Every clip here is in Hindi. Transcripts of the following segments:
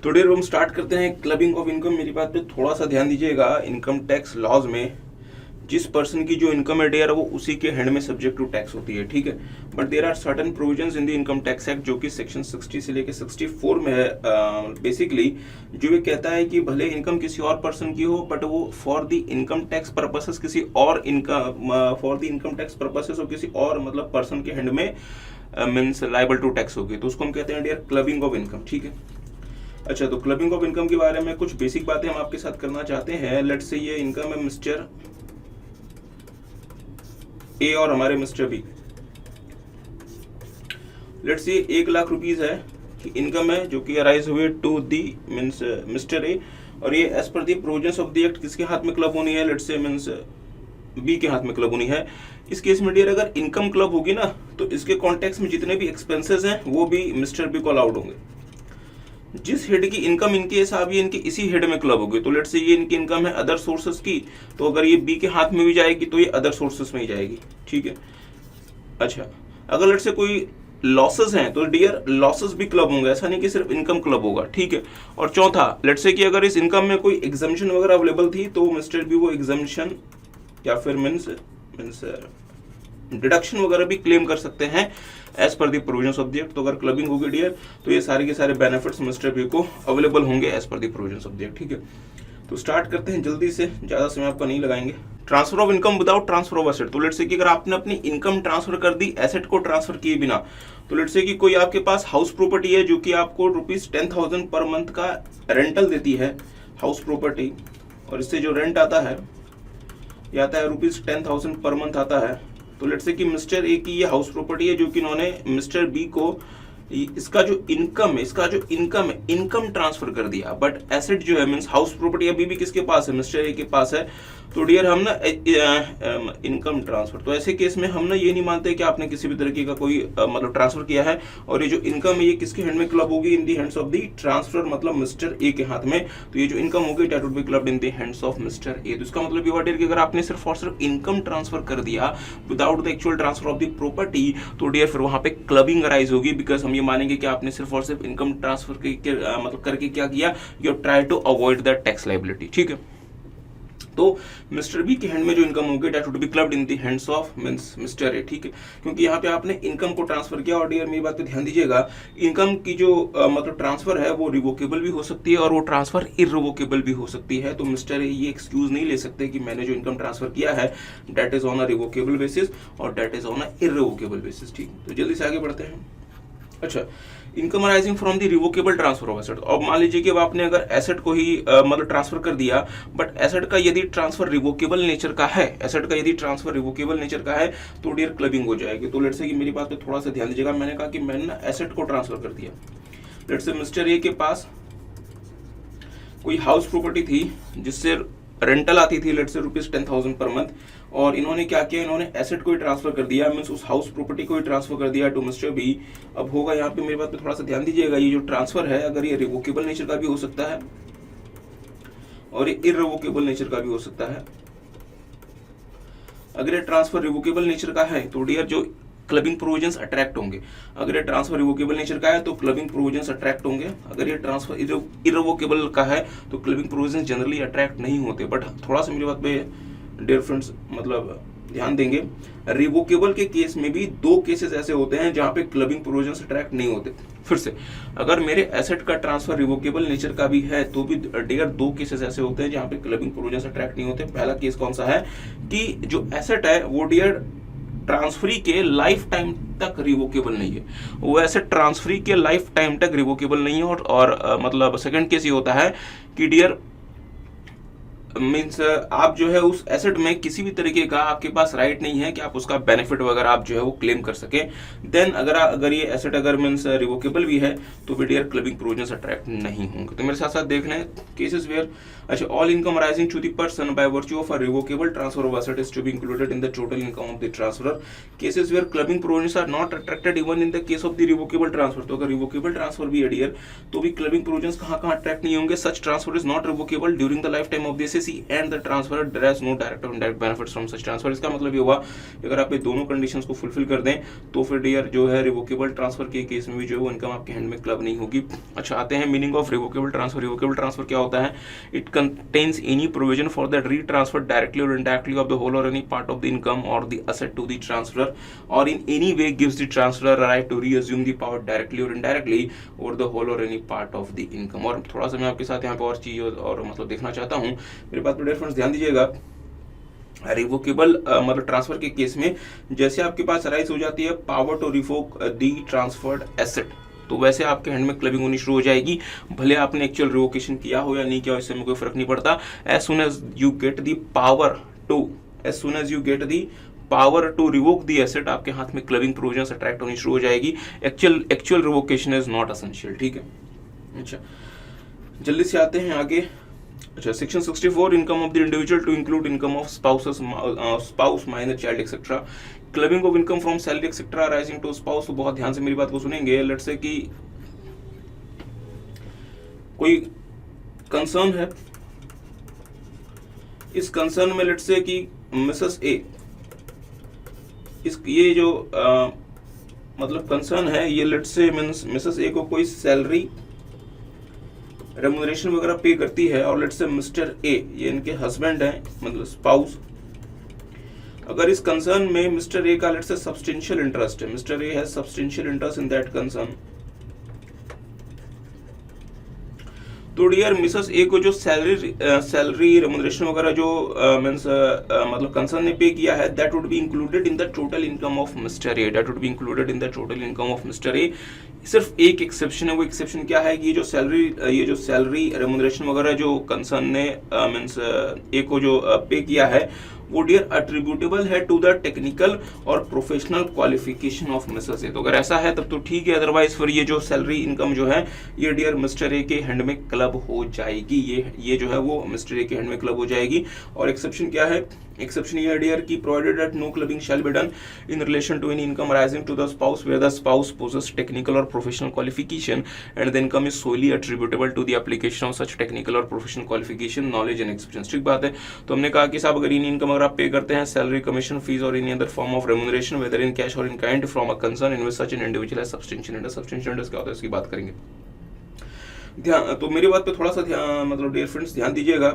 तो डियर हम स्टार्ट करते हैं क्लबिंग ऑफ इनकम। मेरी बात पे थोड़ा सा ध्यान दीजिएगा। इनकम टैक्स लॉज में जिस पर्सन की जो इनकम है डियर वो उसी के हैंड में सब्जेक्ट टू टैक्स होती है, ठीक है। But there are certain provisions in the income tax act जो कि सेक्शन 60 से लेके 64 में है। बेसिकली जो ये कहता है कि भले इनकम किसी और पर्सन की हो बट वो for the income tax purposes किसी और इनकम टैक्स पर्पसेस और किसी और मतलब पर्सन के हैंड में मीन्स लाइबल टू टैक्स होगी, तो उसको हम कहते हैं डियर क्लबिंग ऑफ इनकम, ठीक है। अच्छा, तो क्लबिंग ऑफ इनकम के बारे में कुछ बेसिक बातें हम आपके साथ करना चाहते हैं। लेट्स से ये इनकम है मिस्टर ए और हमारे mister B. Let's say 1 lakh rupees है कि इनकम है जो कि अराइज हुए to the means mister A, और ये as per the provisions of the act किसके हाथ में क्लब होनी है? लेट्स से मीन्स बी के हाथ में क्लब होनी है। इस केस में डियर अगर इनकम क्लब होगी ना तो इसके कॉन्टेक्स्ट में जितने भी एक्सपेंसेस हैं वो भी मिस्टर बी को अलाउड होंगे। जिस हेड की इनकम इनके हिसाब ये इनके इसी हेड में क्लब होगी। तो लेट्स से ये इनकी इनकम है अदर सोर्सेस की, तो अगर ये बी के हाथ में भी जाएगी तो ये अदर सोर्सेस में ही जाएगी, ठीक है। अच्छा, अगर लेट्स से कोई लॉसेस हैं तो डियर लॉसेस भी क्लब होंगे, ऐसा नहीं कि सिर्फ इनकम क्लब होगा, ठीक है। और चौथा, लेट्स से कि अगर इस इनकम में कोई एग्जम्पशन वगैरह अवेलेबल थी तो मिस्टर बी वो एग्जम्पशन या फिर मीन्स डिडक्शन वगैरह भी क्लेम कर सकते हैं as per the provisions of the act. तो अगर क्लबिंग होगी डियर तो ये सारे के सारे बेनिफिट्स मिस्टर बी को अवेलेबल होंगे as per the provisions of the act, ठीक है। तो स्टार्ट करते हैं जल्दी से, ज्यादा समय आपका नहीं लगाएंगे। Transfer of income without transfer of asset. तो लेट्स से कि अगर आपने अपनी इनकम ट्रांसफर कर दी एसेट को ट्रांसफर किए बिना, तो लेट्स से कि कोई आपके पास हाउस प्रॉपर्टी है जो कि आपको ₹10,000 पर मंथ का रेंटल देती है हाउस प्रॉपर्टी, और इससे जो रेंट आता है ये आता है ₹10,000 पर मंथ आता है। तो लेट्स से कि मिस्टर ए की ये हाउस प्रॉपर्टी है जो कि इन्होंने मिस्टर बी को इसका जो इनकम है इनकम ट्रांसफर कर दिया, बट एसेट जो है मींस हाउस प्रॉपर्टी अभी भी किसके पास है? मिस्टर ए के पास है। तो डियर हम ना इनकम ट्रांसफर, तो ऐसे केस में हम ना ये नहीं मानते कि आपने किसी भी तरीके का कोई मतलब ट्रांसफर किया है, और ये जो इनकम है ये किसके हैंड में क्लब होगी? In the hands of the transfer, मतलब मिस्टर ए के हाथ में। तो ये जो इनकम होगी that would be clubbed in the hands of mister A. तो इसका मतलब ये हुआ डियर कि अगर आपने सिर्फ और सिर्फ इनकम ट्रांसफर कर दिया without the actual transfer of the property, तो डियर फिर वहां पे क्लबिंग अराइज होगी, बिकॉज हम ये मानेंगे कि आपने सिर्फ और सिर्फ इनकम ट्रांसफर मतलब करके क्या किया? You try to avoid the tax liability, ठीक है। तो मिस्टर बी के हैंड में जो इनकम होगी that would be clubbed in the hands of means mister A, ठीक है। क्योंकि यहाँ पे आपने इनकम को ट्रांसफर किया, और डियर मेरी बात पे ध्यान दीजिएगा, इनकम की जो मतलब ट्रांसफर है वो रिवोकेबल भी हो सकती है और वो ट्रांसफर इररिवोकेबल भी हो सकती है। तो मिस्टर ए ये एक्सक्यूज नहीं ले सकते कि मैंने जो इनकम ट्रांसफर किया है that is on a revocable basis और that is on a irrevocable basis, ठीक। तो जल्दी से आगे बढ़ते हैं। अच्छा, income arising from the revocable transfer of asset. अब मान लीजिए कि अब आपने अगर एसेट को ही मतलब ट्रांसफर कर दिया, बट एसेट का यदि ट्रांसफर रिवोकेबल नेचर का है, एसेट का यदि ट्रांसफर रिवोकेबल नेचर का है तो डियर क्लबिंग हो जाएगी। तो लेट्स से कि मेरी बात पे थोड़ा सा ध्यान दीजिएगा। मैंने कहा कि मैंने ना एसेट को ट्रांसफर कर दिया। लेट्स से मिस्टर ए के पास कोई हाउस प्रॉपर्टी थी जिससे रेंटल आती थी लेट्स से ₹10,000 पर मंथ, और इन्होंने क्या किया? इन्होंने एसेट को ही ट्रांसफर कर दिया, मींस उस हाउस प्रॉपर्टी को ही ट्रांसफर कर दिया टू मिस्टर बी। अब होगा यहाँ पे, मेरी बात पे थोड़ा सा ध्यान दीजिएगा, ये जो ट्रांसफर है अगर ये रिवोकेबल नेचर का भी हो सकता है और ये इररिवोकेबल नेचर का भी हो सकता है। अगर ये ट्रांसफर रिवोकेबल नेचर का है तो डियर जो क्लबिंग प्रोविजंस अट्रैक्ट होंगे। अगर ये ट्रांसफर रिवोकेबल नेचर का है तो क्लबिंग प्रोविजंस अट्रैक्ट होंगे। अगर ये ट्रांसफर इररिवोकेबल का है तो क्लबिंग प्रोविजंस जनरली अट्रैक्ट नहीं होते। बट थोड़ा सा मेरी बात पे डियर फ्रेंड्स मतलब ध्यान देंगे, रिवोकेबल के केस में भी 2 केसेस ऐसे होते हैं जहां पे क्लबिंग प्रोविजंस अट्रैक्ट नहीं होते। फिर से, अगर मेरे एसेट का ट्रांसफर रिवोकेबल नेचर का भी है तो भी डियर 2 केसेस ऐसे होते हैं जहां पे क्लबिंग प्रोविजंस अट्रैक्ट नहीं होते। पहला केस कौन सा है कि जो एसेट है वो डियर ट्रांसफरी के लाइफ टाइम तक रिवोकेबल नहीं है, वो ऐसे ट्रांसफरी के लाइफ टाइम तक रिवोकेबल नहीं है। और मतलब सेकंड केस ये होता है कि डियर मीन्स आप जो है उस एसेट में किसी भी तरीके का आपके पास राइट नहीं है कि आप उसका बेनिफिट वगैरह आप जो है वो क्लेम कर सके। देन अगर ये एसेट अगर मीन्स रिवोकेबल भी है तो भी डियर क्लबिंग प्रोविजंस अट्रैक्ट नहीं होंगे। तो मेरे साथ साथ देख लें केसेस वेयर, अच्छा, all income arising to the person by virtue of a revocable transfer of asset is to be included in the total income of the transferor. Cases where clubbing provisions are not attracted even in the case of the revocable transfer. तो अगर रिवोकेबल ट्रांसफर भी है डियर तो भी क्लबिंग प्रोविजंस कहां अट्रैक्ट नहीं होंगे। सच transfer is not revocable during the life time of this LTC and the transferor there is no direct or indirect benefits from such transfer। इसका मतलब ये हुआ अगर आप ये दोनों कंडीशंस को फुलफिल कर दें तो फिर डियर जो है रिवोकेबल ट्रांसफर के केस में भी जो है इनकम आपके हैंड में क्लब नहीं होगी। अच्छा, आते हैं meaning of revocable transfer. Revocable transfer क्या होता है? It contains any provision for the retransfer directly और इनडायरेक्टली ऑफ द होल और any part of the income और the asset to the transferor और in any way gives the transferor right to reassume the power directly और इनडायरेक्टली ओवर द होल और any part of the income. और थोड़ा सा मैं आपके साथ यहाँ पे और चीज और मतलब देखना चाहता हूँ, मेरे बात पर डियर फ्रेंड्स ध्यान दीजिएगा। रिवोकेबल मतलब ट्रांसफर के केस में जैसे आपके पास राइज हो जाती है power to revoke the transferred asset, तो वैसे आपके हैंड में क्लबिंग होनी शुरू हो जाएगी। भले आपने एक्चुअल रिवोकेशन किया हो या नहीं किया हो, इससे में कोई फर्क नहीं पड़ता। As soon as you get the power to revoke the asset, आपके हाथ में क्लबिंग प्रोविजंस अट्रैक्ट होनी शुरू हो जाएगी। Actual revocation is not essential, ठीक है। अच्छा, जल्दी से आते हैं आगे। अच्छा, section 64 income of the individual to include income of spouse minor child etcetera. Clubbing of income from salary etcetera rising to spouse. तो बहुत ध्यान से मेरी बात को सुनेंगे। लेट्स से कि कोई कंसर्न है, इस कंसर्न में लेट्स से कि मिसेस ए, ये जो मतलब कंसर्न है ये let's say means Mrs A को कोई सैलरी रेम्यूनरेशन वगैरह पे करती है और लेट्स से मिस्टर ए, ये इनके हस्बैंड हैं मतलब स्पाउस। अगर इस कंसर्न में मिस्टर ए का लेट्स से सब्सटेंशियल इंटरेस्ट है, mister A has substantial interest in that concern, तो डियर मिसेस ए को जो सैलरी रेम्यूनरेशन वगैरह जो मींस मतलब कंसर्न ने पे किया है, that would B included in the total income of mister A, that would B included in the total income of mister ए। सिर्फ एक एक्सेप्शन है, वो एक्सेप्शन क्या है कि ये जो सैलरी रेम्यूनरेशन वगैरह जो कंसर्न ने मींस ए को जो पे किया है वो डियर अट्रीब्यूटेबल है टू द टेक्निकल और professional qualification of Mrs A. तो अगर ऐसा है तब तो ठीक है, अदरवाइज फिर ये जो सैलरी इनकम जो है ये डियर मिस्टर ए के हैंड में क्लब हो जाएगी। ये जो है वो मिस्टर ए के हैंड में क्लब हो जाएगी। और एक्सेप्शन क्या है? एक्सेप्शन ये है डियर की provided that no clubbing shall be done in relation to any income rising to the spouse where the spouse possess technical और professional qualification and the income is solely attributable to the application of such technical और professional qualification knowledge and experience. ठीक बात है। तो हमने कहा कि साहब अगर इन इनकम अगर आप पे करते हैं सैलरी, कमीशन, फीस और any other form of remuneration whether in cash और in kind from a concern in which such an individual has substantial interest. Substantial interest क्या होता है इसकी बात करेंगे। ध्यान, तो मेरी बात पे थोड़ा सा ध्यान मतलब डियर फ्रेंड्स ध्यान दीजिएगा।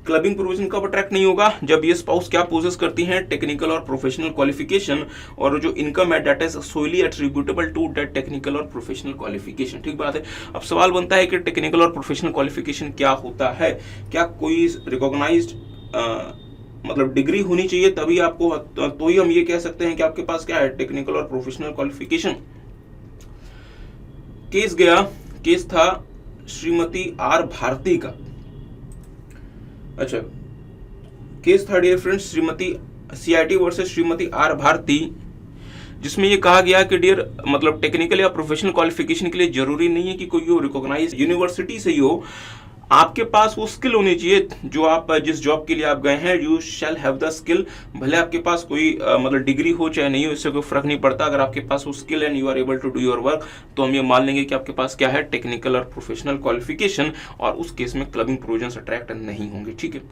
क्लबिंग प्रोविजन कब अट्रैक्ट नहीं होगा? जब ये स्पाउस क्या पोजेस करती हैं? टेक्निकल और प्रोफेशनल क्वालिफिकेशन, और जो इनकम है that is solely attributable to that technical और प्रोफेशनल क्वालिफिकेशन। ठीक बात है। अब सवाल बनता है कि टेक्निकल और प्रोफेशनल क्वालिफिकेशन क्या होता है? क्या कोई रिकॉग्नाइज्ड मतलब डिग्री होनी चाहिए तभी आपको, तो ही हम ये कह सकते हैं कि आपके पास क्या है टेक्निकल और प्रोफेशनल क्वालिफिकेशन। केस था श्रीमती आर भारती का। अच्छा, केस था dear friends Shrimati CIT versus Shrimati R Bharti, जिसमें ये कहा गया कि डियर मतलब टेक्निकल या प्रोफेशनल क्वालिफिकेशन के लिए जरूरी नहीं है कि कोई रिकॉग्नाइज यूनिवर्सिटी से ही हो, आपके पास वो स्किल होनी चाहिए जो आप जिस जॉब के लिए आप गए हैं। You shall have the skill. भले आपके पास कोई मतलब डिग्री हो चाहे नहीं हो, इससे कोई फर्क नहीं पड़ता। अगर आपके पास वो skill and you are able to do your work, तो हम ये मान लेंगे कि आपके पास क्या है टेक्निकल और प्रोफेशनल क्वालिफिकेशन, और उस केस में क्लबिंग प्रोविजंस अट्रैक्ट नहीं होंगे। ठीक है।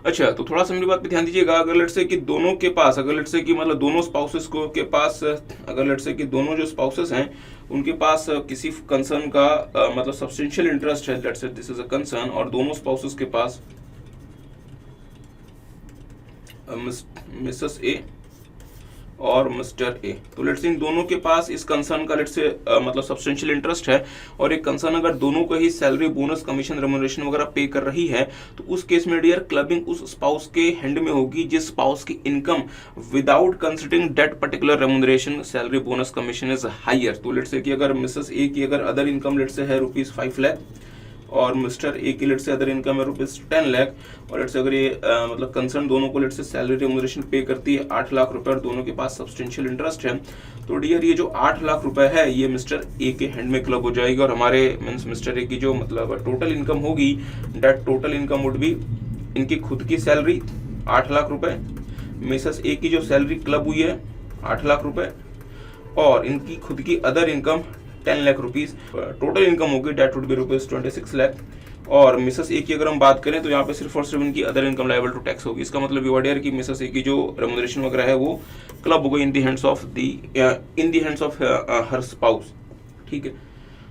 अच्छा, तो थोड़ा सा मेरी बात पे ध्यान दीजिएगा। अगर लेट्स से कि दोनों के पास, अगर लेट्स से कि मतलब दोनों स्पाउसेस को के पास, अगर लेट्स से कि दोनों जो स्पाउसेस हैं उनके पास किसी कंसर्न का मतलब सब्सटेंशियल इंटरेस्ट है, let's say this is a concern, और दोनों स्पाउसेस के पास मिसेस ए और मिस्टर ए, तो लेट्स से इन दोनों के पास इस कंसर्न का लेट्स से मतलब सब्सटेंशियल इंटरेस्ट है, और एक कंसर्न अगर दोनों को ही सैलरी, बोनस, कमीशन, रेम्यूनरेशन वगैरह पे कर रही है, तो उस केस में डियर क्लबिंग उस स्पाउस के हैंड में होगी जिस स्पाउस की income without considering that particular remuneration, salary, bonus, commission is higher. तो लेट्स से कि अगर मिसेस ए की अगर अदर इनकम लेट्स से है ₹5 लाख और मिस्टर ए की लेट्स से अदर इनकम है ₹10 लाख, और लेट्स से अगर ये मतलब कंसर्न दोनों को लेट्स से सैलरी रेम्यूनरेशन पे करती है 8 लाख रुपए और दोनों के पास सब्सटेंशियल इंटरेस्ट है, तो डियर ये जो 8 लाख रुपए है ये मिस्टर ए के हैंड में क्लब हो जाएगी, और हमारे मींस मिस्टर ए की जो मतलब टोटल इनकम होगी, that total income would be इनकी खुद की सैलरी 8 लाख रुपए, मिसेस ए की जो सैलरी क्लब हुई है 8 लाख रुपए, और इनकी खुद की other income 10 lakh rupees. Total income होगी that would be rupees 26 lakh. और मिसेस ए की अगर हम बात करें तो यहाँ पे सिर्फ और सिर्फ इनकी other income liable to tax होगी। इसका मतलब ये डियर कि मिसेस ए की जो रेम्यूनरेशन वगैरह है वो क्लब होगी in the hands of her spouse. ठीक है,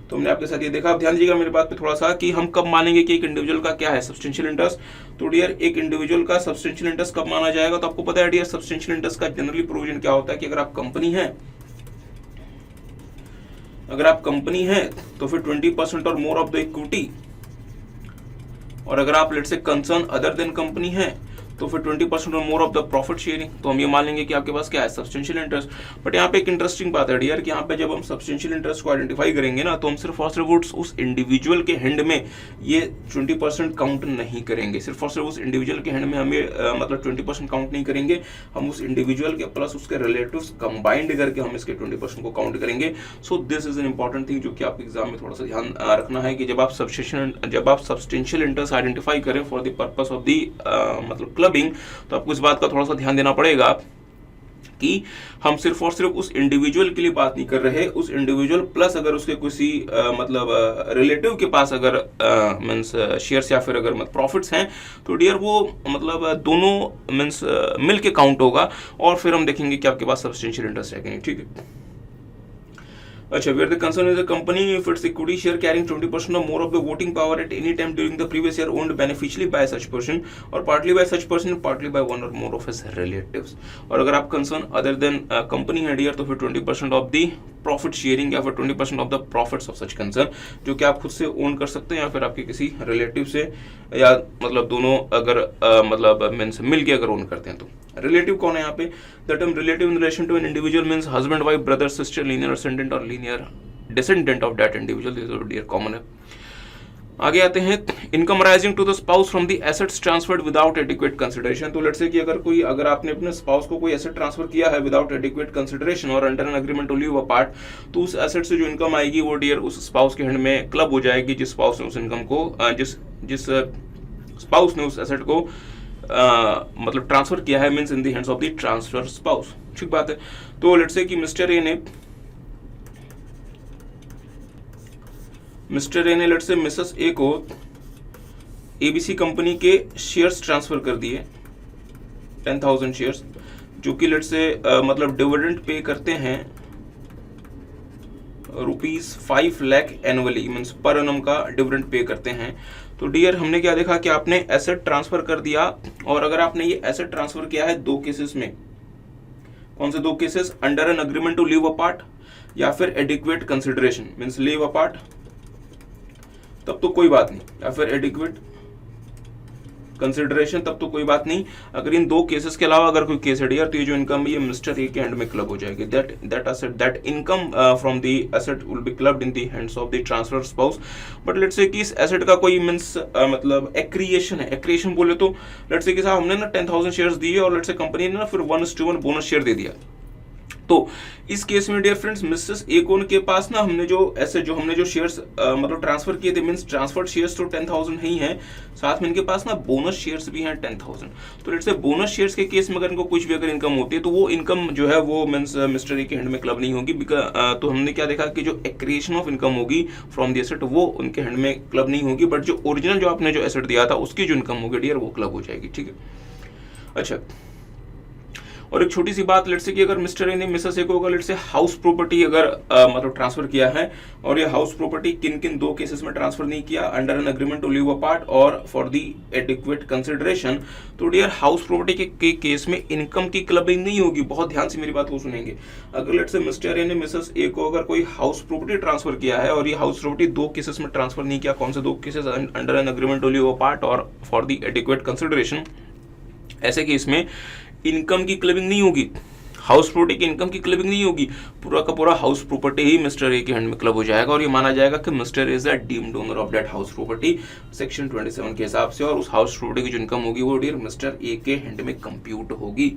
तो हमने आपके साथ ये देखा। अब ध्यान दीजिएगा मेरी बात पे थोड़ा सा कि हम कब मानेंगे कि एक इंडिविजुअल का क्या है सब्सटेंशियल इंटरेस्ट। तो डियर एक इंडिविजुअल का सब्सटेंशियल इंटरेस्ट कब माना जाएगा, तो आपको पता है डियर सब्सटेंशियल इंटरेस्ट का जनरली प्रोविजन क्या होता है कि अगर आप कंपनी है तो फिर 20% और मोर ऑफ द इक्विटी, और अगर आप लेट से कंसर्न अदर देन कंपनी है तो फिर 20% और more of the profit sharing, तो हम ये मान लेंगे कि आपके पास क्या है सब्सटेंशियल इंटरेस्ट। बट यहाँ पे एक इंटरेस्टिंग बात है डियर कि यहाँ पे जब हम सब्सटेंशियल इंटरेस्ट को आइडेंटिफाई करेंगे ना, तो हम सिर्फ और सिर्फ उस इंडिविजुअल के हैंड में ये 20% काउंट नहीं करेंगे। सिर्फ और सिर्फ उस इंडिविजुअल के हैंड में हमें मतलब 20% काउंट नहीं करेंगे, हम उस इंडिविजुअल के प्लस उसके रिलेटिव्स कंबाइंड करके हम इसके 20% को काउंट करेंगे। So this is an important thing जो कि आपके एग्जाम में थोड़ा सा ध्यान रखना है कि जब आप सब्सटेंशियल इंटरेस्ट आइडेंटिफाई करें for the purpose of the मतलब क्लबिंग, तो आपको इस बात का थोड़ा सा ध्यान देना पड़ेगा कि हम सिर्फ और सिर्फ उस इंडिविजुअल के लिए बात नहीं कर रहे, उस इंडिविजुअल प्लस अगर उसके किसी मतलब रिलेटिव के पास अगर मींस शेयर्स या फिर अगर मतलब प्रॉफिट्स हैं तो डियर वो मतलब दोनों मींस मिल के काउंट होगा, और फिर हम देखेंगे कि आपके पास सब्सटेंशियल इंटरेस्ट है कि नहीं। ठीक है, अच्छा, where the concern is a company if its equity share carrying 20% or more of the voting power at any time during the previous year owned beneficially by such person or partly by such person, partly by one or more of his relatives। और अगर आप concern other than company है डियर तो फिर 20% of the प्रॉफिट शेयरिंग या फिर 20% of the profits of such concern, जो कि आप खुद से ओन कर सकते हैं या फिर आपके किसी रिलेटिव से, या मतलब दोनों अगर मतलब मींस मिल के अगर ओन करते हैं। तो रिलेटिव कौन है यहाँ पे, the term relative in relation to an individual means husband wife brother sister linear ascendant और linear descendant of that individual, this is dear common है। आगे आते हैं, income rising to the spouse from the assets transferred without adequate consideration. तो लेट्स से कि अगर आपने अपने स्पाउस को कोई एसेट ट्रांसफर किया है विदाउट एडिक्वेट कंसिडरेशन और under an agreement to leave apart, तो उस एसेट से जो इनकम आएगी वो डियर उस स्पाउस के हैंड में क्लब हो जाएगी जिस स्पाउस ने उस इनकम को जिस स्पाउस ने उस एसेट को मतलब ट्रांसफर किया है, means in the hands of the transfer spouse. ठीक बात है। तो लेट्स से कि मिस्टर ए ने लेट्स से मिसेस ए को एबीसी कंपनी के शेयर्स ट्रांसफर कर दिए 10,000 शेयर्स, जो कि लेट्स से मतलब डिविडेंड पे करते हैं ₹5 lakh annually, means per annum का डिविडेंड पे करते हैं। तो डियर हमने क्या देखा कि आपने एसेट ट्रांसफर कर दिया, और अगर आपने ये एसेट ट्रांसफर किया है दो केसेस में, कौन से दो cases, under an agreement to leave apart या फिर adequate consideration, means leave apart तब तो कोई बात नहीं, या फिर एडिक्वेट कंसिडरेशन तब तो कोई बात नहीं। अगर इन दो केसेस के अलावा अगर कोई केस है डियर, तो ये जो इनकम है ये मिस्टर ए के हैंड में क्लब हो जाएगी। That income from the asset will be clubbed in the hands of the transfer spouse. But let's say कि इस एसेट का कोई मींस मतलब एक्रिएशन है, एक्रिएशन बोले तो लेट्स से कि साहब हमने ना 10,000 शेयर्स दिए और लेट्स से कंपनी ने ना फिर 1:1 बोनस शेयर दे दिया। तो इस केस में डियर फ्रेंड्स मिसेस ए को उनके पास ना हमने जो शेयर्स मतलब ट्रांसफर किए थे, मींस ट्रांसफर्ड शेयर्स तो 10,000 ही हैं, साथ में इनके पास ना बोनस शेयर्स भी हैं 10,000। तो लेट्स से बोनस शेयर्स के केस में अगर इनको कुछ भी अगर इनकम होती है तो वो इनकम जो है वो मींस मिस्टर ए के हैंड में क्लब नहीं होगी। तो हमने क्या देखा कि जो एक्रिएशन ऑफ इनकम होगी फ्रॉम द एसेट वो उनके हैंड में क्लब नहीं होगी, बट जो ओरिजिनल जो आपने जो एसेट दिया था उसकी जो इनकम होगी डियर वो क्लब हो जाएगी। ठीक है, अच्छा, और एक छोटी सी बात, लेट्स से कि अगर मिस्टर ए ने मिसेस ए को अगर लेट्स से हाउस प्रॉपर्टी अगर मतलब ट्रांसफर किया है, और ये हाउस प्रॉपर्टी किन किन दो केसेस में ट्रांसफर नहीं किया, under an agreement to leave apart और फॉर द एडिक्वेट कंसिडरेशन, तो डियर हाउस प्रॉपर्टी के केस में इनकम की क्लबिंग नहीं होगी। बहुत ध्यान से मेरी बात को सुनेंगे। अगर लेट्स से मिस्टर ए ने मिसेस ए को अगर कोई हाउस प्रॉपर्टी ट्रांसफर किया है और ये हाउस प्रॉपर्टी दो केसेस में ट्रांसफर नहीं किया, कौन से दो cases, under an agreement to leave apart और फॉर द एडिक्वेट कंसिडरेशन, ऐसे केस में इनकम की क्लबिंग नहीं होगी, हाउस प्रॉपर्टी की इनकम की क्लबिंग नहीं होगी, पूरा का पूरा हाउस प्रॉपर्टी ही मिस्टर ए के हैंड में क्लब हो जाएगा, और ये माना जाएगा कि mister A is a deemed owner of that house property section 27 के हिसाब से, और उस हाउस प्रॉपर्टी की जो इनकम होगी वो डियर मिस्टर ए के हैंड में कंप्यूट होगी।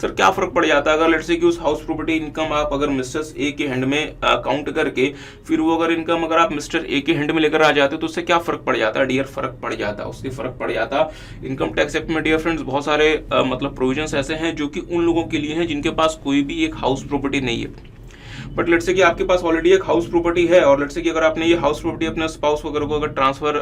सर क्या फर्क पड़ जाता है अगर लेट्स से कि उस हाउस प्रॉपर्टी इनकम आप अगर मिसेस ए के हैंड में काउंट करके फिर वो अगर इनकम अगर आप मिस्टर ए के हैंड में लेकर आ जाते तो उससे क्या फर्क पड़ जाता है डियर, फर्क पड़ जाता है, उससे फर्क पड़ जाता। इनकम टैक्स एक्ट में डियर फ्रेंड्स बहुत सारे मतलब प्रोविजंस ऐसे हैं जो कि उन लोगों के लिए हैं जिनके पास कोई भी एक हाउस प्रॉपर्टी नहीं है। बट लेट्स से कि आपके पास ऑलरेडी एक हाउस प्रॉपर्टी है और लेट्स से कि अगर आपने ये हाउस प्रॉपर्टी अपने स्पाउस वगैरह को अगर ट्रांसफर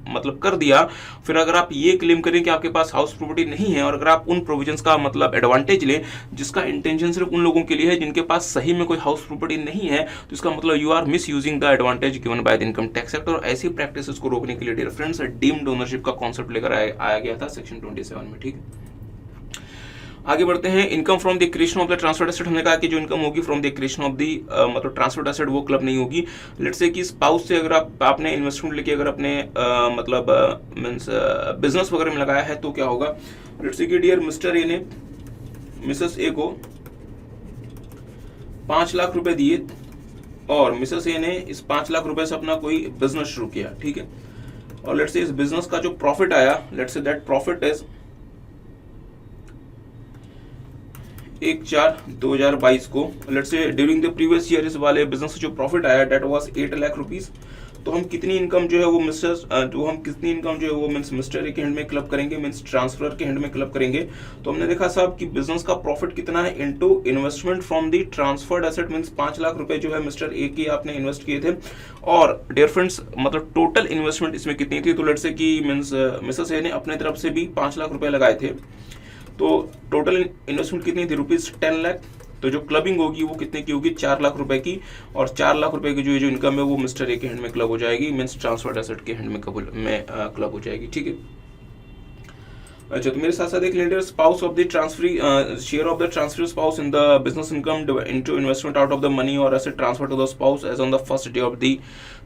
मतलब कर दिया, फिर अगर आप ये क्लेम करें कि आपके पास हाउस प्रॉपर्टी नहीं है और अगर आप उन प्रोविजंस का मतलब एडवांटेज लें जिसका इंटेंशन सिर्फ उन लोगों के लिए है जिनके पास सही में कोई हाउस प्रॉपर्टी नहीं है, तो इसका मतलब you are misusing the advantage given by the income tax act. और ऐसी प्रैक्टिसेस को रोकने के लिए डियर फ्रेंड्स डीम्ड ओनरशिप का कॉन्सेप्ट लेकर आया गया था सेक्शन 27 में। ठीक है, आगे बढ़ते हैं। Income from the creation of the transferred asset, हमने कहा कि जो इनकम होगी from the creation of the मतलब ट्रांसफर्ड एसेट वो क्लब नहीं होगी। लेट्स से कि स्पाउस से अगर आपने इन्वेस्टमेंट लेके अगर अपने मतलब मींस बिजनेस वगैरह में लगाया है तो क्या होगा। लेट्स से कि डियर मिस्टर ए ने मिसेस ए को 5 लाख रुपए दिए और मिसेस ए ने इस 5 लाख रुपए से अपना कोई बिजनेस शुरू किया। ठीक है, और लेट्स से इस बिजनेस का जो प्रॉफिट आया, let's say that profit is 1/4/2022 को, let's say during the previous year इस वाले बिजनेस से जो प्रॉफिट आया डेट वाज 8 लाख रुपीस। तो हम कितनी इनकम जो है वो मिस्टर ए के हैंड में क्लब करेंगे, मींस ट्रांसफर के हैंड में क्लब करेंगे। तो हमने देखा साहब कि बिजनेस का प्रॉफिट कितना है into investment from the transferred asset, means 5 lakh रुपए जो है मिस्टर ए की आपने इन्वेस्ट किए थे। और डियर फ्रेंड्स मतलब टोटल इन्वेस्टमेंट इसमें कितनी थी, तो लेट्स से कि मींस मिसेस ए ने अपने तरफ से भी 5 लाख रुपए लगाए थे, तो टोटल इन्वेस्टमेंट कितनी थी, ₹10 लाख। तो जो क्लबिंग होगी वो कितने की होगी, 4 लाख रुपए की। और 4 लाख रुपए की जो इनकम है वो मिस्टर ए के हैंड में क्लब हो जाएगी, मींस ट्रांसफर्ड एसेट के हैंड में क्लब हो जाएगी। ठीक है, अच्छा तो मेरे साथ साथ देख लीजिए spouse of the transferee share of the transfer spouse in the business income into investment out of the money और asset transfer to the spouse as on the first day of the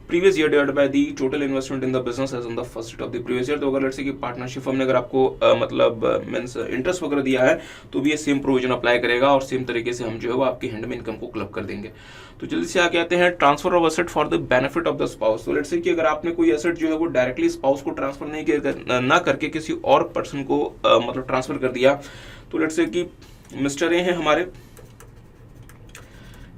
previous year divided by the total investment in the business as on the first day of the previous year. तो अगर लेट्स से कि पार्टनरशिप हमने अगर आपको मतलब मींस इंटरेस्ट वगैरह दिया है तो भी ये सेम प्रोविजन अप्लाई करेगा और सेम तरीके से हम जो है वो आपके हैंड में इनकम को क्लब कर देंगे। तो जल्दी से आगे आते हैं transfer of asset for the benefit of the spouse. तो लेट्स से कि अगर आपने कोई एसेट जो है वो डायरेक्टली स्पाउस को ट्रांसफर नहीं किया ना करके किसी और पर्सन को मतलब ट्रांसफर कर दिया, तो लेट्स से कि मिस्टर ए हैं हमारे,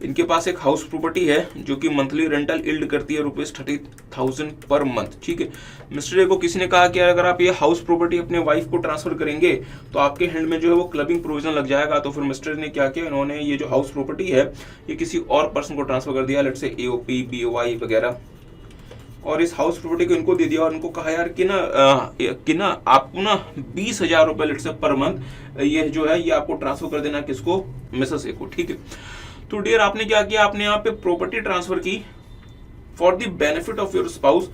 इनके पास एक हाउस प्रॉपर्टी है जो कि मंथली रेंटल इल्ड करती है ₹30,000 पर मंथ। ठीक है, मिस्टर ए को किसी ने कहा कि अगर आप ये हाउस प्रॉपर्टी अपने वाइफ को ट्रांसफर करेंगे तो आपके हैंड में जो है वो क्लबिंग प्रोविजन लग जाएगा। तो फिर मिस्टर ने क्या किया, इन्होंने ये जो हाउस प्रॉपर्टी है ये किसी और पर्सन को ट्रांसफर कर दिया, लेट्स से एओपी, बीओवाई वगैरह, और इस हाउस प्रॉपर्टी को इनको दे दिया और इनको कहा यार कि ना आपको ना 20,000 रुपए लेट्स से पर मंथ ये जो है ये आपको ट्रांसफर कर देना, किसको, मिसेस ए को। ठीक है, तो डियर आपने क्या किया, आपने यहाँ पे प्रॉपर्टी ट्रांसफर की for the benefit of your spouse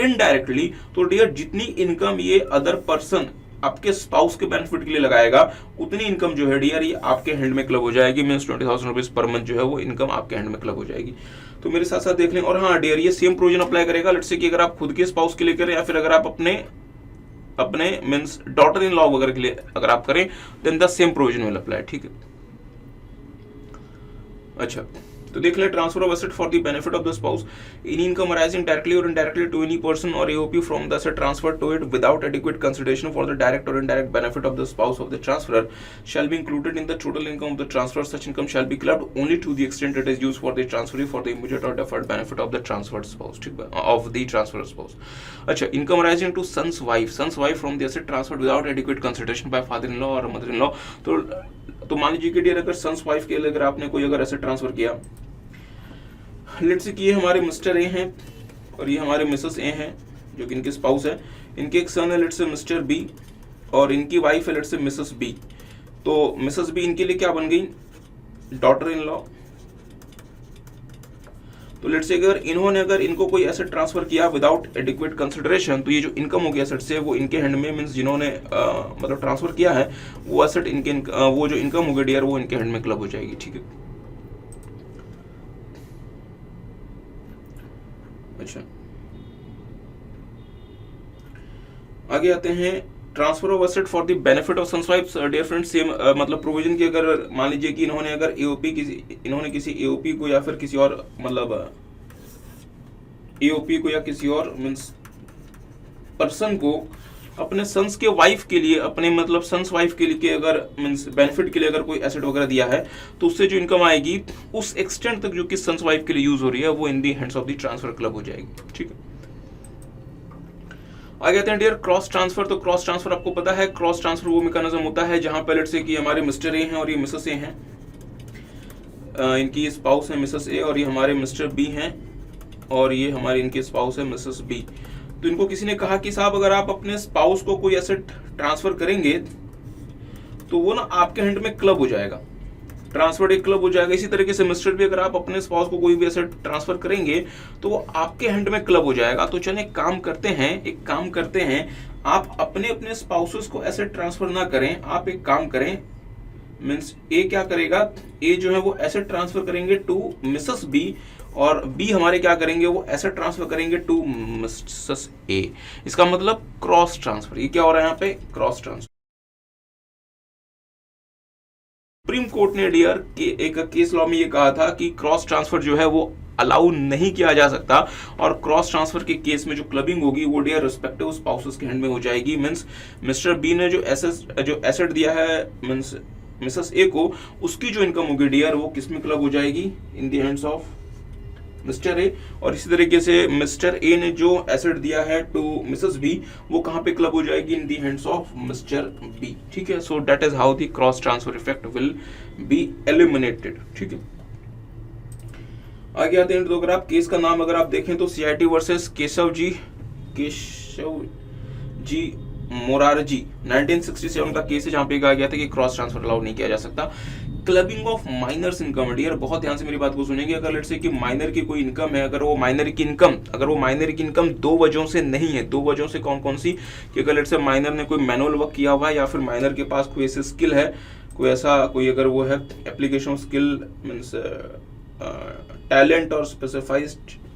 indirectly. तो डियर जितनी इनकम ये अदर पर्सन आपके स्पाउस के बेनिफिट के लिए लगाएगा उतनी इनकम जो है डियर ये आपके हैंड में क्लब हो जाएगी, मींस 20,000 रुपीज पर मंथ जो है वो इनकम आपके हैंड में क्लब हो जाएगी। तो मेरे साथ साथ देख लें। और हाँ डियर ये सेम प्रोविजन अप्लाई करेगा लेट्स से कि अगर आप खुद के स्पाउस के लिए करें या फिर अगर आप अपने मींस डॉटर इन लॉ वगैरह के लिए अगर आप करें then the same provision will apply. ठीक है, अच्छा तो देख ले transfer of asset for the benefit of the spouse in income arising directly और इनडायरेक्टली टू एनी पर्सन और AOP from the asset transfer to it without adequate consideration for the direct और indirect benefit of the spouse of the transferor shall be included in the total income of the transfer. Such income shall be clubbed only to the extent it is used for the transfer for the immediate or deferred benefit of the transferred spouse. ठीक है, ऑफ द ट्रांसफर स्पाउस। अच्छा income arising to sons wife from the asset transfer without adequate consideration by father in law or mother in law. तो मान लीजिए कि डियर अगर सन्स वाइफ के लिए अगर आपने कोई अगर एसेट ट्रांसफर किया, लेट्स से कि ये हमारे मिस्टर ए हैं और ये हमारे मिसेस ए हैं जो कि इनके स्पाउस है, इनके एक सन है लेट्स से मिस्टर बी और इनकी वाइफ है लेट्स से मिसेस बी। तो मिसेस बी इनके लिए क्या बन गई, डॉटर इन लॉ। तो लेट्स से अगर इनको कोई एसेट ट्रांसफर किया विदाउट एडिक्वेट कंसिडरेशन तो ये जो इनकम होगी एसेट से वो इनके हैंड में मींस जिन्होंने मतलब ट्रांसफर किया है वो एसेट वो जो इनकम होगी डियर वो इनके हैंड में क्लब हो जाएगी। ठीक है, अच्छा आगे आते हैं transfer of asset for the benefit of sons wife. Dear friends same मतलब प्रोविजन की अगर मान लीजिए कि इन्होंने किसी एओपी को या फिर किसी और मतलब एओपी को या किसी और मींस पर्सन को अपने सन्स के वाइफ के लिए अपने मतलब सन्स वाइफ के लिए अगर मींस बेनिफिट के लिए अगर कोई एसेट वगैरह दिया है तो उससे जो इनकम आएगी उस एक्सटेंट तक जो कि सन्स वाइफ के लिए यूज हो रही है वो in the hands of the transfer club हो जाएगी। ठीक है, आगे आते हैं डियर क्रॉस ट्रांसफर। तो क्रॉस ट्रांसफर आपको पता है क्रॉस ट्रांसफर वो मैकेनिज्म होता है जहां पे लेट्स से कि हमारे मिस्टर ए हैं और ये मिसेस ए हैं, इनकी स्पाउस है मिसेस ए और ये हमारे मिस्टर बी हैं और ये हमारी इनकी स्पाउस है मिसेस बी। तो इनको किसी ने कहा कि साहब अगर आप अपने स्पाउस को कोई एसेट ट्रांसफर करेंगे तो वो ना आपके हैंड में क्लब हो जाएगा, ट्रांसफर एक क्लब हो जाएगा। इसी तरीके से मिस्टर भी अगर आप अपने स्पाउस को कोई भी एसेट ट्रांसफर करेंगे तो वो आपके हैंड में क्लब हो जाएगा। तो चलिए एक काम करते हैं, आप अपने अपने स्पाउसेस को एसेट ट्रांसफर ना करें, आप एक काम करें, मीन्स ए क्या करेगा, ए जो है वो एसेट ट्रांसफर करेंगे टू मिसेस बी और बी हमारे क्या करेंगे, वो एसेट ट्रांसफर करेंगे टू मिसेस ए। इसका मतलब क्रॉस ट्रांसफर। ये क्या हो रहा है यहाँ पे, क्रॉस ट्रांसफर। सुप्रीम कोर्ट ने डियर एक केस लॉ में ये कहा था कि क्रॉस ट्रांसफर जो है वो अलाउ नहीं किया जा सकता और क्रॉस ट्रांसफर के केस में जो क्लबिंग होगी वो डियर रिस्पेक्टिव स्पाउसेस के हैंड में हो जाएगी। मींस मिस्टर बी ने जो एसेट दिया है मींस मिसेस ए को, उसकी जो इनकम होगी डियर वो किस में क्लब हो जाएगी, in the hands of mister A. और इसी तरीके से मिस्टर ए ने जो एसेट दिया है टू मिसेस बी वो कहां पे क्लब हो जाएगी, in the hands of mister B. ठीक है, so that is how the cross transfer effect will be eliminated. ठीक है, आगे आते हैं। तो अगर आप केस का नाम अगर आप देखें तो सीआईटी वर्सेस केशव जी मोरारजी 1967 का केस है जहां पे कहा गया था कि क्रॉस ट्रांसफर अलाउ नहीं किया जा सकता। Clubbing of minors income dear, बहुत ध्यान से मेरी बात को सुनेंगे। अगर लेट्स से कि माइनर की कोई इनकम है, अगर वो माइनर की इनकम दो वजहों से नहीं है, दो वजहों से कौन कौन सी, कि अगर लेट्स से माइनर ने कोई मैनुअल वर्क किया हुआ है या फिर माइनर के पास कोई ऐसी स्किल है, कोई अगर वो है एप्लीकेशन स्किल मीन्स टैलेंट और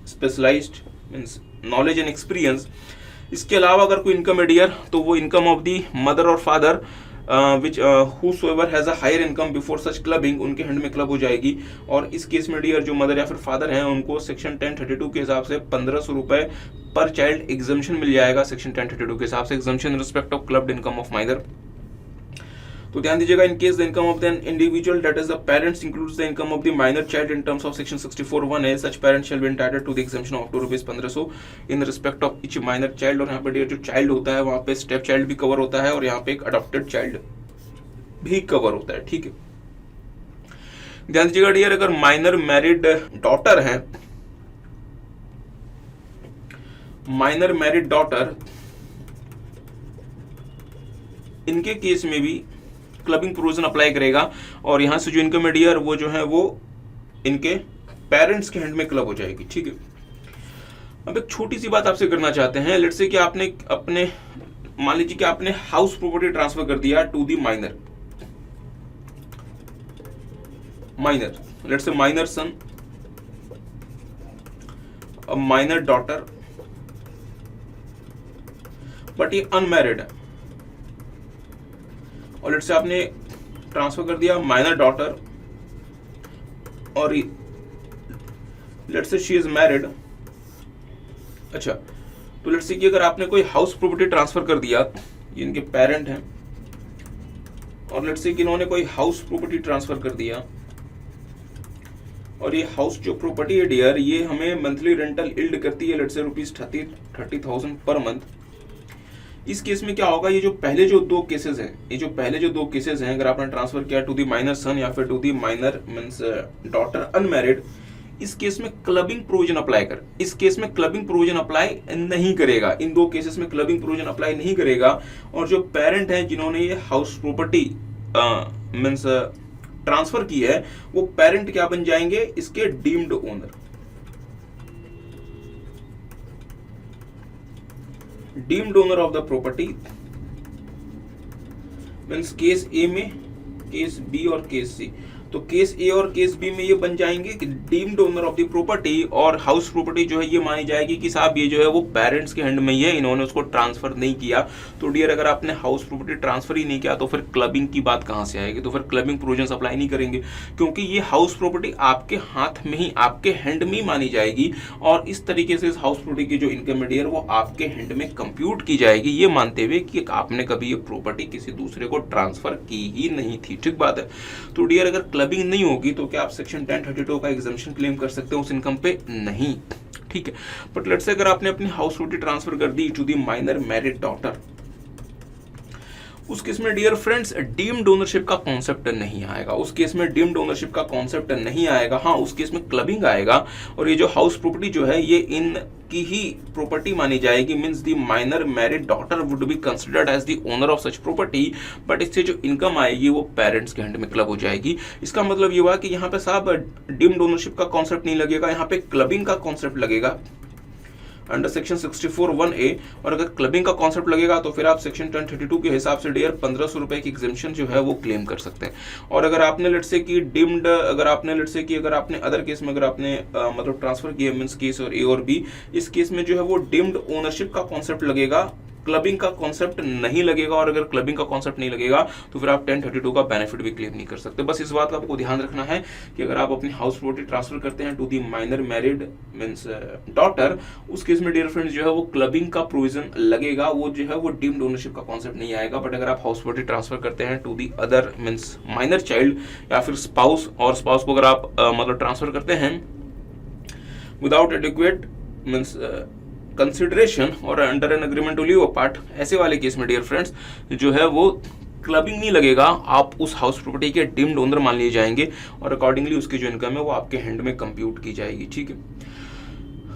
specialised means knowledge and experience. इसके अलावा अगर कोई इनकम है डियर तो वो इनकम ऑफ दी मदर और father which whosoever has a higher income before such clubbing, उनके हैंड में क्लब हो जाएगी। और इस केस में डियर जो मदर या फिर फादर हैं उनको सेक्शन 1032 के हिसाब से 1500 रुपए पर चाइल्ड एग्जम्पशन मिल जाएगा। सेक्शन 1032 के हिसाब से exemption respect of clubbed income of minor. तो ध्यान दीजिएगा, in case the income of the individual that is the parents includes the income of the minor child in terms of section 64(1)(a), such parent shall be entitled to the exemption of ₹1500 in respect of each minor child. और यहाँ पे जो चाइल्ड होता है वहाँ पे स्टेप चाइल्ड भी कवर होता है और यहाँ पे एक अडॉप्टेड चाइल्ड भी कवर होता है। ठीक है, ध्यान दीजिएगा डियर, अगर माइनर मैरिड डॉटर है, माइनर मैरिड डॉटर, इनके केस में भी क्लबिंग प्रोविजन अप्लाई करेगा और यहां से जो इनकम है डियर वो जो है वो इनके पेरेंट्स के हैंड में क्लब हो जाएगी। ठीक है, अब एक छोटी सी बात आपसे करना चाहते हैं। लेट्स से कि आपने अपने मान लीजिए कि आपने हाउस प्रॉपर्टी ट्रांसफर कर दिया to the minor, let's say minor son, a minor daughter, but ये अनमैरिड है। और लेट्स से आपने ट्रांसफर कर दिया माइनर डॉटर और let's say she is married. अच्छा, तो लेट्स से कि अगर आपने कोई हाउस प्रॉपर्टी ट्रांसफर कर दिया, ये इनके पेरेंट हैं, और लेट्स से कि इन्होंने कोई हाउस प्रॉपर्टी ट्रांसफर कर दिया और ये हाउस जो प्रॉपर्टी है डियर ये हमें मंथली रेंटल इल्ड करती है लेट्स से ₹30,000 पर मंथ। इस केस में क्या होगा, ये जो पहले जो दो केसेस हैं, अगर आपने ट्रांसफर किया टू दी माइनर सन या फिर to the minor means daughter unmarried, इस केस में क्लबिंग प्रोविजन अप्लाई नहीं करेगा। इन दो केसेस में क्लबिंग प्रोविजन अप्लाई नहीं करेगा और जो पेरेंट हैं जिन्होंने ये हाउस प्रॉपर्टी मींस ट्रांसफर की है वो पेरेंट क्या बन जाएंगे, इसके deemed owner. Deemed owner of the property means case A में, केस बी और केस सी। तो केस ए और केस बी में ये बन जाएंगे कि deemed owner of the property, और हाउस प्रॉपर्टी जो है ये मानी जाएगी कि साहब ये जो है वो पेरेंट्स के हैंड में ही है, इन्होंने उसको ट्रांसफर नहीं किया। तो डियर अगर आपने हाउस प्रॉपर्टी ट्रांसफर ही नहीं किया तो फिर क्लबिंग की बात कहां से आएगी, तो फिर क्लबिंग प्रोविजन अप्लाई नहीं करेंगे क्योंकि ये हाउस प्रॉपर्टी आपके हाथ में ही, आपके हैंड में ही मानी जाएगी और इस तरीके से इस हाउस प्रॉपर्टी की जो इनकम है डियर वो आपके हैंड में कंप्यूट की जाएगी, ये मानते हुए कि आपने कभी ये प्रॉपर्टी किसी दूसरे को ट्रांसफर की ही नहीं थी। ठीक बात है। तो डियर अगर क्लबिंग नहीं होगी तो क्या आप सेक्शन 1032 का एग्जम्पशन क्लेम कर सकते हो उस इनकम पे? नहीं। ठीक है, बट लेट्स से अगर आपने अपनी हाउस प्रॉपर्टी ट्रांसफर कर दी to the minor married daughter उस केस में डियर फ्रेंड्स डीम्ड ओनरशिप का कॉन्सेप्ट नहीं आएगा, उस केस में डीम्ड ओनरशिप का कॉन्सेप्ट नहीं आएगा। हाँ, उस केस में क्लबिंग आएगा और ये जो हाउस प्रॉपर्टी जो है ये इन की ही प्रॉपर्टी मानी जाएगी। Means the minor married daughter would be considered as the owner of such property, but इससे जो इनकम आएगी वो पेरेंट्स के हैंड में क्लब हो जाएगी। इसका मतलब ये हुआ कि यहाँ पे साहब डीम्ड ओनरशिप का कॉन्सेप्ट नहीं लगेगा, यहाँ पे क्लबिंग का कॉन्सेप्ट लगेगा अंडर सेक्शन 64(1)(a), और अगर क्लबिंग का कॉन्सेप्ट लगेगा तो फिर आप सेक्शन 1032 के हिसाब से डियर 1500 रुपए की एग्जेम्पशन जो है वो क्लेम कर सकते हैं। और अगर आपने लेट से कि डीम्ड, अगर आपने अदर केस में अगर आपने मतलब ट्रांसफर किया मींस केस और ए और बी, इस केस में जो है वो डीम्ड ओनरशिप का कॉन्सेप्ट लगेगा, क्लबिंग का कॉन्सेप्ट नहीं लगेगा। और अगर क्लबिंग का कॉन्सेप्ट नहीं लगेगा तो फिर आप 1032 का बेनिफिट भी क्लेम नहीं कर सकते। बस इस बात का आपको ध्यान रखना है कि अगर आप अपनी हाउस प्रॉपर्टी ट्रांसफर करते हैं to the minor married means daughter, उस केस में डियर फ्रेंड्स जो है वो क्लबिंग का प्रोविजन लगेगा, वो जो है वो डीम्ड ओनरशिप का कॉन्सेप्ट नहीं आएगा। बट अगर आप हाउस प्रॉपर्टी ट्रांसफर करते हैं to the other means minor child या फिर स्पाउस, और स्पाउस को अगर आप मतलब ट्रांसफर करते हैं विदाउट एडिक्वेट मींस कंसिडरेशन और under an agreement to live apart, ऐसे वाले केस में डियर फ्रेंड्स जो है वो क्लबिंग नहीं लगेगा, आप उस हाउस प्रॉपर्टी के डीम्ड ओनर मान लिए जाएंगे और अकॉर्डिंगली उसकी जो इनकम है वो आपके हैंड में कंप्यूट की जाएगी। ठीक है,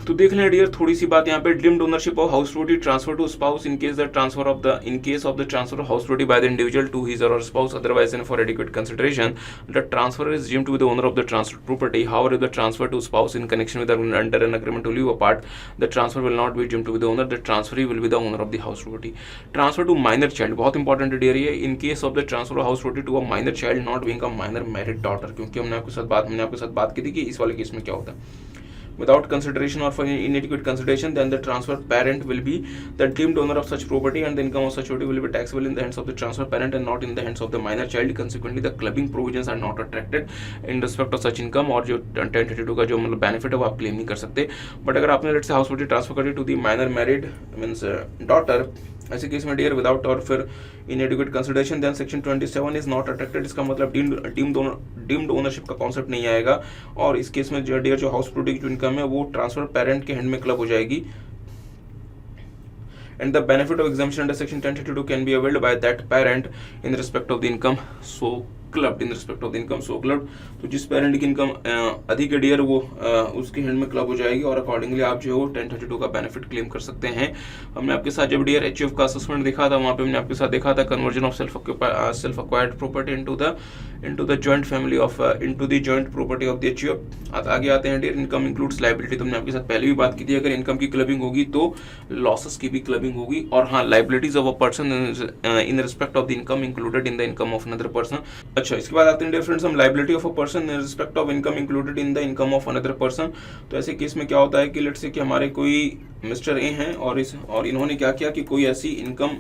तो देख लें डियर थोड़ी सी बात यहाँ पे, deemed ownership of house property transfer to spouse in case of the transfer of house property by the individual to his or spouse otherwise and for adequate consideration the transfer is deemed to be the owner of the transfer property. However if the transfer to spouse in connection with under an agreement to live apart, the transfer will not be deemed to be the owner, the transferee will be the owner of the house property. Transfer to minor child बहुत इंपॉर्टेंट है डियर, ये in case of the transfer of house property to a minor child not being a minor married daughter, क्योंकि हमने आपके साथ बात की थी कि इस वाले केस में क्या होता है। Without consideration or for inadequate consideration, then the transfer parent will be the deemed owner of such property, and the income of such property will be taxable in the hands of the transfer parent and not in the hands of the minor child. Consequently, the clubbing provisions are not attracted in respect of such income, और जो 1032 का जो मतलब बेनिफिट है वो आप क्लेम नहीं कर सकते। बट अगर आपने let say house property transfer करी to the minor married means daughter, ऐसे केस में डियर विदाउट और फिर inadequate consideration, then section 27 is not attracted. इसका मतलब डीम्ड ओनरशिप का कॉन्सेप्ट नहीं आएगा और इस केस में जो डियर जो हाउस प्रॉपर्टी की जो इनकम है वो ट्रांसफर पेरेंट के हैंड में क्लब हो जाएगी। And the benefit of exemption under section 1032 can be availed by that parent in respect of the income so clubbed, in respect of the income so clubbed। तो जिस पेरेंट की इनकम अधिक है डियर वो उसके हैंड में क्लब हो जाएगी और अकॉर्डिंगली आप जो है 1032 का बेनिफिट क्लेम कर सकते हैं। हमने आपके साथ जब डियर एचयूएफ का असेसमेंट देखा था वहाँ पे हमने आपके साथ देखा था conversion of self acquired property into the joint family of into the joint property of the HUF. आगे आते हैं डियर इनकम इंक्लूड्स लायबिलिटी, तो हमने आपके साथ पहले भी बात की थी अगर इनकम की क्लबिंग होगी तो लॉसेस की भी क्लबिंग होगी। और हाँ, liabilities of a person in respect of the income included in the income of another person. अच्छा, इसके बाद आते हैं डियर फ्रेंड्स हम liability of a person in respect of income included in the income of another person. तो ऐसे केस में क्या होता है कि लेट्स से कि हमारे कोई मिस्टर ए हैं और इन्होंने क्या किया कि कोई ऐसी इनकम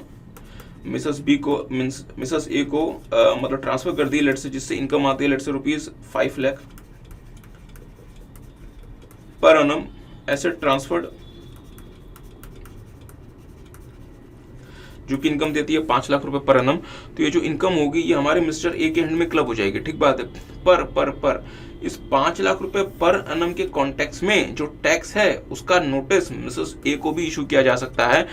मिसेस बी को मींस मिसेस ए को मतलब ट्रांसफर कर दी लेट्स से, जिससे इनकम आती है let's say ₹5 lakh per annum. Asset transferred जो कि इनकम देती है 5 लाख रुपए पर एनम, तो ये जो इनकम होगी ये हमारे मिस्टर ए के हैंड में क्लब हो जाएगी। ठीक बात है, पर इस 5 लाख रुपए पर एनम के कॉन्टेक्स्ट में जो टैक्स है उसका नोटिस मिसेस ए को भी इशू किया जा सकता है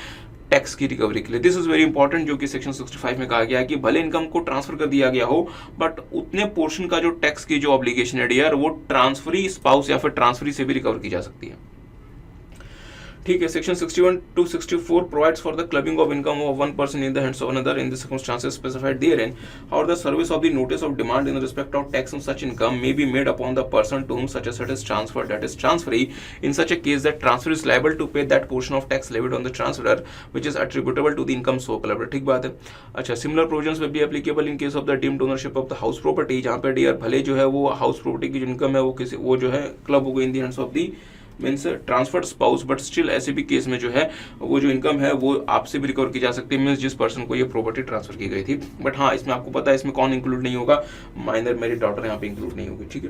टैक्स की रिकवरी के लिए। दिस इज वेरी इंपॉर्टेंट, जो कि सेक्शन 65 में कहा गया है कि भले इनकम को ट्रांसफर कर दिया गया हो बट उतने पोर्शन का जो टैक्स की जो ऑब्लिगेशन है डियर वो ट्रांसफरी स्पाउस या फिर ट्रांसफरी से भी रिकवर की जा सकती है। ठीक है, section 61 to 64 provides for the clubbing of income of one person in the hands of another in the circumstances specified therein. However, the service of the notice of demand in respect of tax on such income may be made upon the person to whom such asset is transferred, that is transferee. In such a case, that transferee is liable to pay that portion of tax levied on the transferor which is attributable to the income so clubbed. ठीक बात है। अच्छा, similar provisions will be applicable in case of the deemed ownership of the house property, जहाँ पे डियर भले जो है वो हाउस प्रॉपर्टी की जो इनकम है वो जो है क्लब हो गई in the hands of the means transferred spouse, but still ऐसे भी केस में जो है वो जो इनकम है वो आपसे भी रिकवर की जा सकती है मीन्स जिस पर्सन को ये प्रॉपर्टी ट्रांसफर की गई थी। बट हाँ, इसमें आपको पता है इसमें कौन इंक्लूड नहीं होगा, माइनर मैरिड डॉटर यहाँ पे इंक्लूड नहीं होगी। ठीक है।